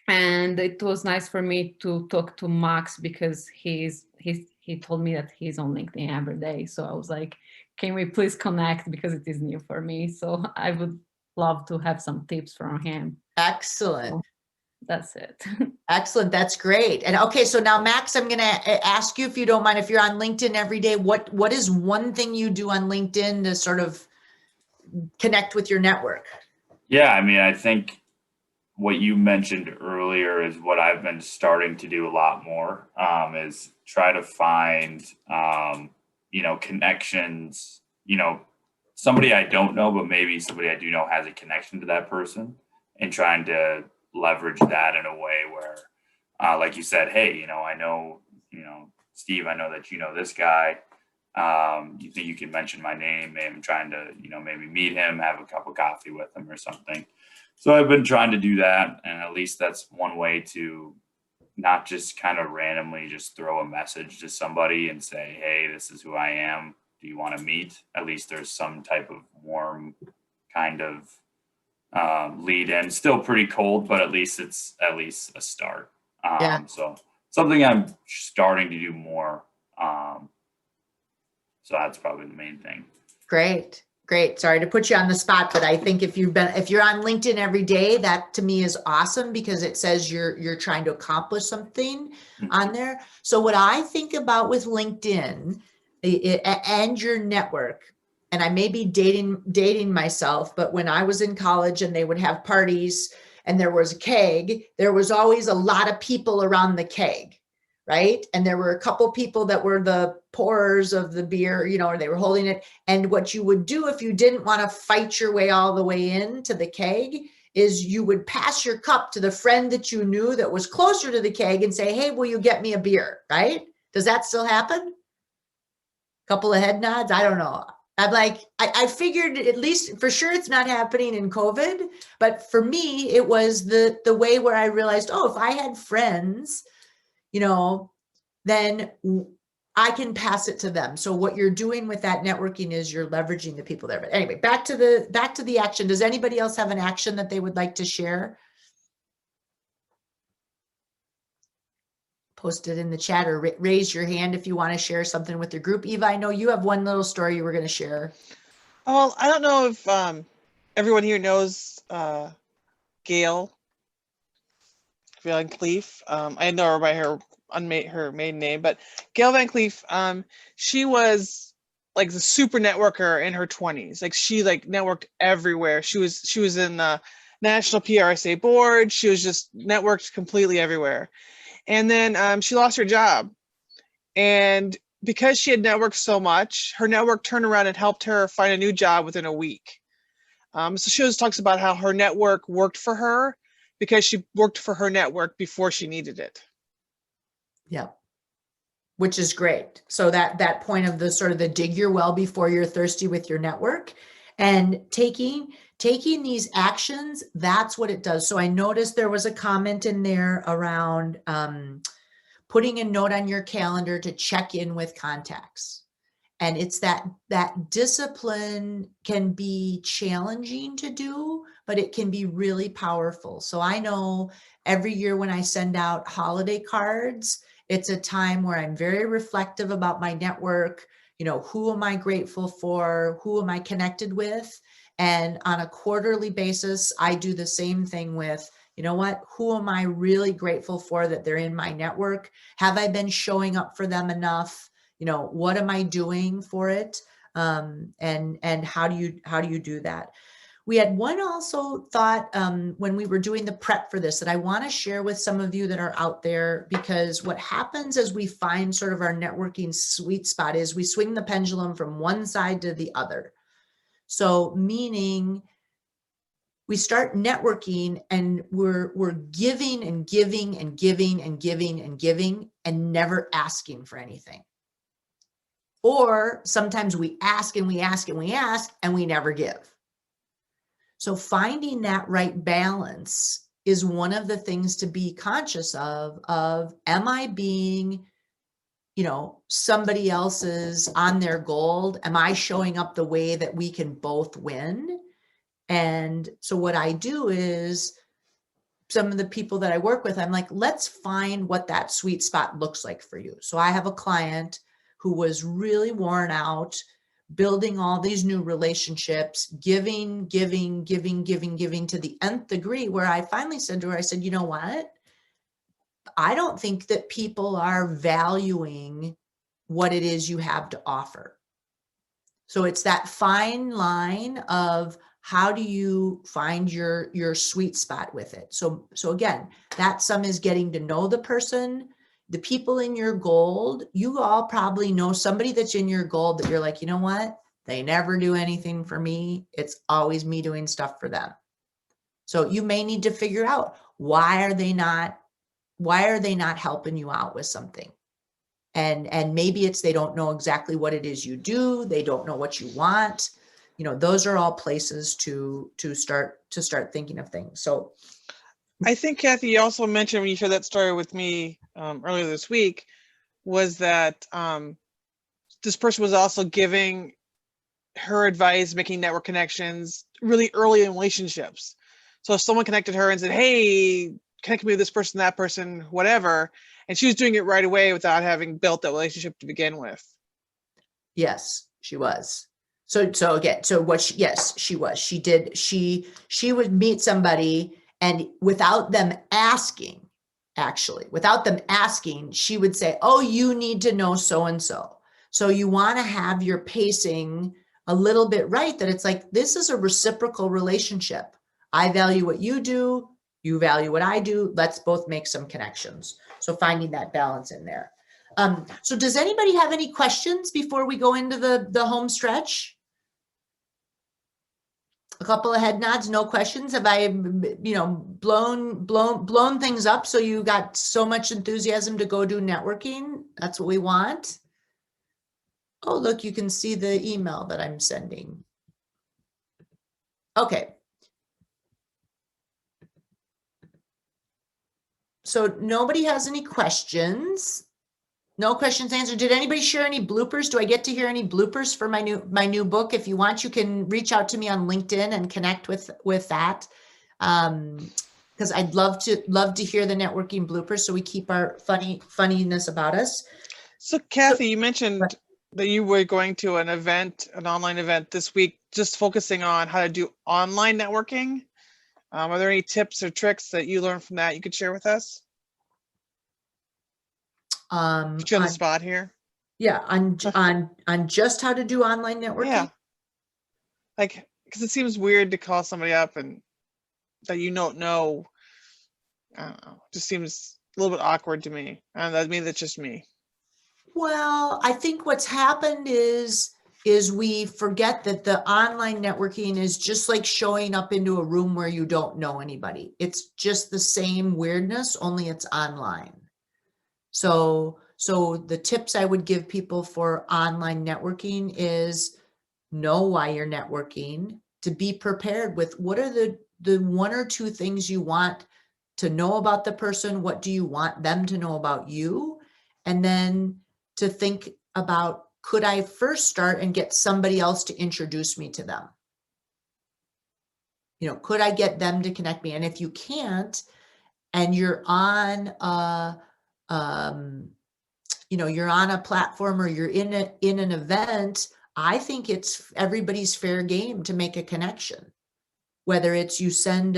And it was nice for me to talk to Max because he told me that he's on LinkedIn every day. So I was like, can we please connect, because it is new for me. So I would love to have some tips from him. Excellent. So that's it. Excellent. That's great. And okay, so now Max, I'm going to ask you, if you don't mind, if you're on LinkedIn every day, what is one thing you do on LinkedIn to sort of connect with your network? Yeah, I mean, I think what you mentioned earlier is what I've been starting to do a lot more, is try to find, you know, connections, you know, somebody I don't know, but maybe somebody I do know has a connection to that person, and trying to leverage that in a way where, like you said, hey, you know, I know, you know, Steve, I know that you know this guy. You think you can mention my name, and I'm trying to, you know, maybe meet him, have a cup of coffee with him or something. So I've been trying to do that, and at least that's one way to not just kind of randomly just throw a message to somebody and say, hey, this is who I am. Do you want to meet? At least there's some type of warm kind of lead in. Still pretty cold, but at least it's at least a start. Yeah. So something I'm starting to do more. So that's probably the main thing. Great. Great. Sorry to put you on the spot, but I think if you're on LinkedIn every day, that to me is awesome, because it says you're trying to accomplish something on there. So what I think about with LinkedIn and your network, and I may be dating myself, but when I was in college and they would have parties and there was a keg, there was always a lot of people around the keg. Right. And there were a couple people that were the pourers of the beer, you know, or they were holding it. And what you would do if you didn't want to fight your way all the way into the keg is you would pass your cup to the friend that you knew that was closer to the keg and say, hey, will you get me a beer? Right. Does that still happen? Couple of head nods. I don't know. I'm like, I figured at least for sure it's not happening in COVID. But for me, it was the way where I realized, oh, if I had friends, you know, then I can pass it to them. So what you're doing with that networking is you're leveraging the people there. But anyway, back to the action. Does anybody else have an action that they would like to share? Post it in the chat, or raise your hand if you want to share something with your group. Eva, I know you have one little story you were going to share. Oh, I don't know if everyone here knows Gail Van Cleef. I know her by her maiden name, but Gail Van Cleef, she was like the super networker in her 20s. Like she networked everywhere. She was in the National PRSA board. She was just networked completely everywhere. And then she lost her job. And because she had networked so much, her network turned around and helped her find a new job within a week. So she always talks about how her network worked for her because she worked for her network before she needed it. Yeah. Which is great. So that point of the sort of the dig your well before you're thirsty with your network, and taking these actions, that's what it does. So I noticed there was a comment in there around putting a note on your calendar to check in with contacts. And it's that discipline can be challenging to do, but it can be really powerful. So I know every year when I send out holiday cards, it's a time where I'm very reflective about my network. You know, who am I grateful for? Who am I connected with? And on a quarterly basis, I do the same thing with, you know what, who am I really grateful for that they're in my network? Have I been showing up for them enough? You know, what am I doing for it? And how do you do that? We had one also thought when we were doing the prep for this that I want to share with some of you that are out there, because what happens as we find sort of our networking sweet spot is we swing the pendulum from one side to the other. So meaning we start networking and we're giving and giving and giving and giving and giving and never asking for anything. Or sometimes we ask and we ask and we ask and we never give. So finding that right balance is one of the things to be conscious of am I being, somebody else's on their gold? Am I showing up the way that we can both win? And so what I do is some of the people that I work with, I'm like, let's find what that sweet spot looks like for you. So I have a client who was really worn out, building all these new relationships, giving to the nth degree, where I finally said to her, I said, you know what? I don't think that people are valuing what it is you have to offer. So it's that fine line of how do you find your sweet spot with it? So again, that some is getting to know the person, the people in your gold. You all probably know somebody that's in your gold that you're like, you know what? They never do anything for me. It's always me doing stuff for them. So you may need to figure out why are they not helping you out with something? And maybe it's they don't know exactly what it is you do. They don't know what you want. Those are all places to start thinking of things. So I think, Cathy, you also mentioned when you shared that story with me earlier this week, was that this person was also giving her advice, making network connections really early in relationships. So if someone connected her and said, hey, connect me with this person, that person, whatever, and she was doing it right away without having built that relationship to begin with. Yes, she was. So again, she was. She would meet somebody and without them asking, she would say, oh, you need to know so-and-so. So you want to have your pacing a little bit right, that it's like, this is a reciprocal relationship. I value what you do. You value what I do. Let's both make some connections. So finding that balance in there. So does anybody have any questions before we go into the home stretch? A couple of head nods, no questions. Have I, blown things up so you got so much enthusiasm to go do networking? That's what we want. Oh, look, you can see the email that I'm sending. Okay. So nobody has any questions. No questions answered. Did anybody share any bloopers? Do I get to hear any bloopers for my new book? If you want, you can reach out to me on LinkedIn and connect with that. Because I'd love to hear the networking bloopers so we keep our funniness about us. So Cathy, you mentioned that you were going to an online event this week, just focusing on how to do online networking. Are there any tips or tricks that you learned from that you could share with us? Put you on the spot here. Yeah, on just how to do online networking. Yeah, like, because it seems weird to call somebody up and that you don't know. I don't know. Just seems a little bit awkward to me. And I mean, that's just me. Well, I think what's happened is we forget that the online networking is just like showing up into a room where you don't know anybody. It's just the same weirdness, only it's online. So the tips I would give people for online networking is know why you're networking, to be prepared with what are the one or two things you want to know about the person, what do you want them to know about you, and then to think about, could I first start and get somebody else to introduce me to them? Could I get them to connect me? And if you can't, and you're on you're on a platform or you're in an event, I think it's everybody's fair game to make a connection. Whether it's you send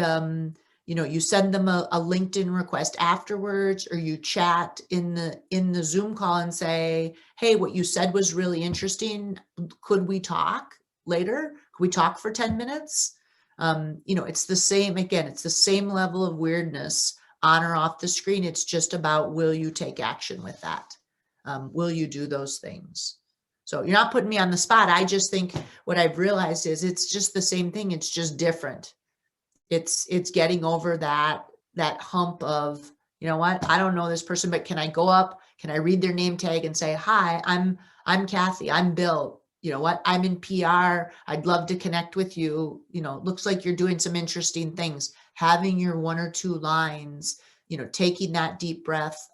you send them a LinkedIn request afterwards, or you chat in the Zoom call and say, hey, what you said was really interesting. Could we talk later? Could we talk for 10 minutes? It's the same, again, it's the same level of weirdness on or off the screen. It's just about, will you take action with that? Will you do those things? So you're not putting me on the spot. I just think what I've realized is it's just the same thing. It's just different. It's getting over that hump of, you know what, I don't know this person, but can I go up? Can I read their name tag and say, hi, I'm Cathy, I'm Bill. You know what, I'm in PR. I'd love to connect with you. Looks like you're doing some interesting things. Having your 1 or 2 lines, taking that deep breath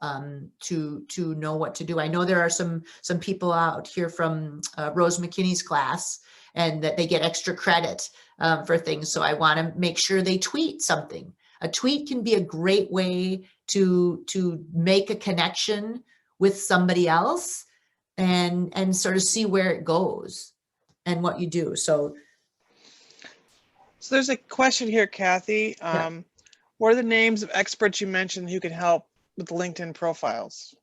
to know what to do. I know there are some people out here from Rose McKinney's class, and that they get extra credit for things. So I want to make sure they tweet something. A tweet can be a great way to make a connection with somebody else and sort of see where it goes and what you do. So there's a question here, Cathy. What are the names of experts you mentioned who can help with LinkedIn profiles?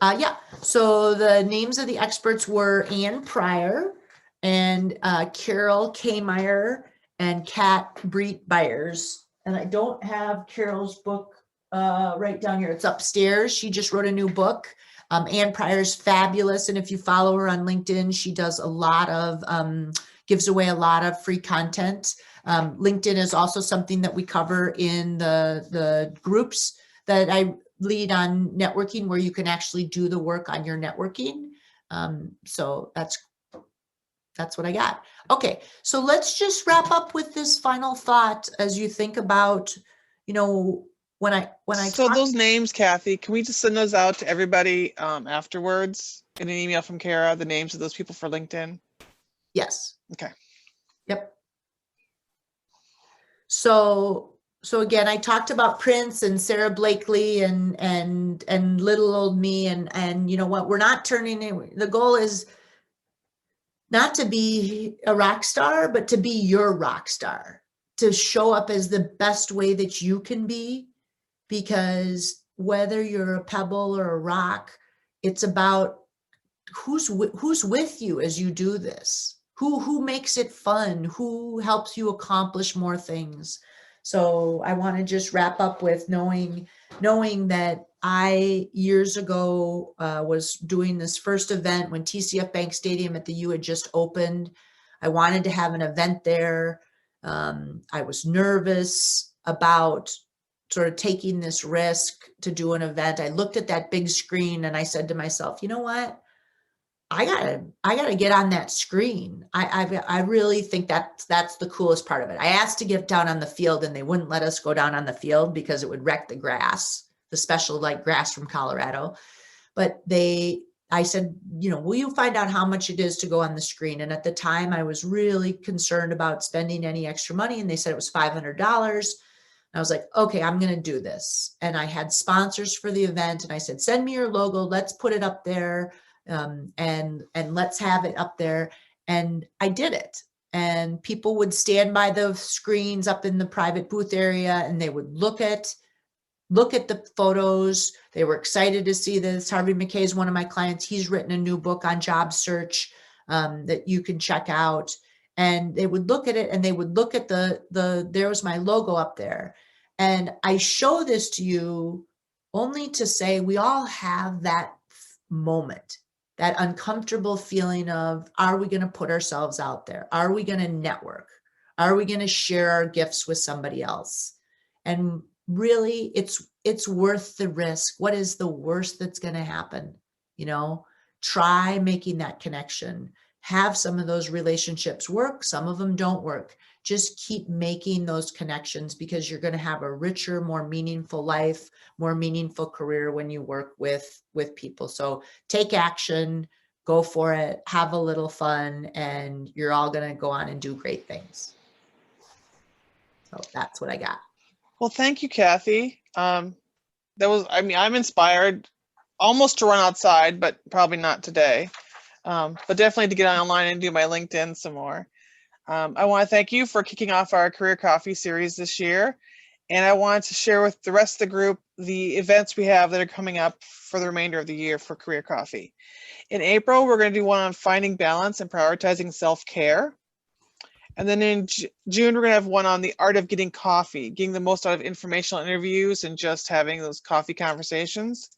Yeah, so the names of the experts were Ann Pryor and Carol K. Meyer and Kat Breet Byers. And I don't have Carol's book right down here. It's upstairs. She just wrote a new book. Ann Pryor's fabulous. And if you follow her on LinkedIn, she does a lot of, gives away a lot of free content. LinkedIn is also something that we cover in the groups that I lead on networking, where you can actually do the work on your networking. So that's what I got. Okay, so let's just wrap up with this final thought as you think about, when I so those names, Cathy, can we just send those out to everybody afterwards in an email from Kara, the names of those people for LinkedIn? Yes. Okay. Yep. So again, I talked about Prince and Sarah Blakely and little old me, and you know what, we're not turning in. The goal is not to be a rock star, but to be your rock star, to show up as the best way that you can be, because whether you're a pebble or a rock, it's about who's with you as you do this, who makes it fun, who helps you accomplish more things. So I want to just wrap up with knowing that I years ago was doing this first event when TCF Bank Stadium at the U had just opened. I wanted to have an event there. I was nervous about sort of taking this risk to do an event. I looked at that big screen and I said to myself, you know what? I gotta get on that screen. I really think that's the coolest part of it. I asked to get down on the field and they wouldn't let us go down on the field because it would wreck the grass, the special like grass from Colorado. But I said, will you find out how much it is to go on the screen? And at the time I was really concerned about spending any extra money. And they said it was $500. I was like, okay, I'm going to do this. And I had sponsors for the event. And I said, send me your logo. Let's put it up there. And let's have it up there. And I did it. And people would stand by the screens up in the private booth area and they would look at the photos. They were excited to see this. Harvey McKay is one of my clients. He's written a new book on job search that you can check out. And they would look at it and they would look at there was my logo up there. And I show this to you only to say we all have that moment, that uncomfortable feeling of, are we going to put ourselves out there? Are we going to network? Are we going to share our gifts with somebody else? And really, it's worth the risk. What is the worst that's going to happen? Try making that connection. Have some of those relationships work. Some of them don't work. Just keep making those connections, because you're going to have a richer, more meaningful life, more meaningful career when you work with people. So take action, go for it, have a little fun, and you're all going to go on and do great things. So that's what I got. Well, thank you, Cathy. I'm inspired almost to run outside, but probably not today. But definitely to get online and do my LinkedIn some more. I want to thank you for kicking off our Career Coffee series this year. And I wanted to share with the rest of the group the events we have that are coming up for the remainder of the year for Career Coffee. In April, we're going to do one on finding balance and prioritizing self-care. And then in June, we're going to have one on the art of getting coffee, getting the most out of informational interviews and just having those coffee conversations.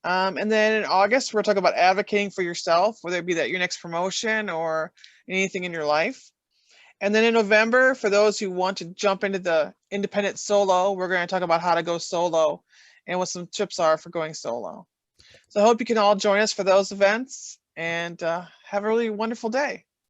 And then in August, we're talking about advocating for yourself, whether it be that your next promotion or anything in your life. And then in November, for those who want to jump into the independent solo, we're going to talk about how to go solo and what some tips are for going solo. So I hope you can all join us for those events and have a really wonderful day.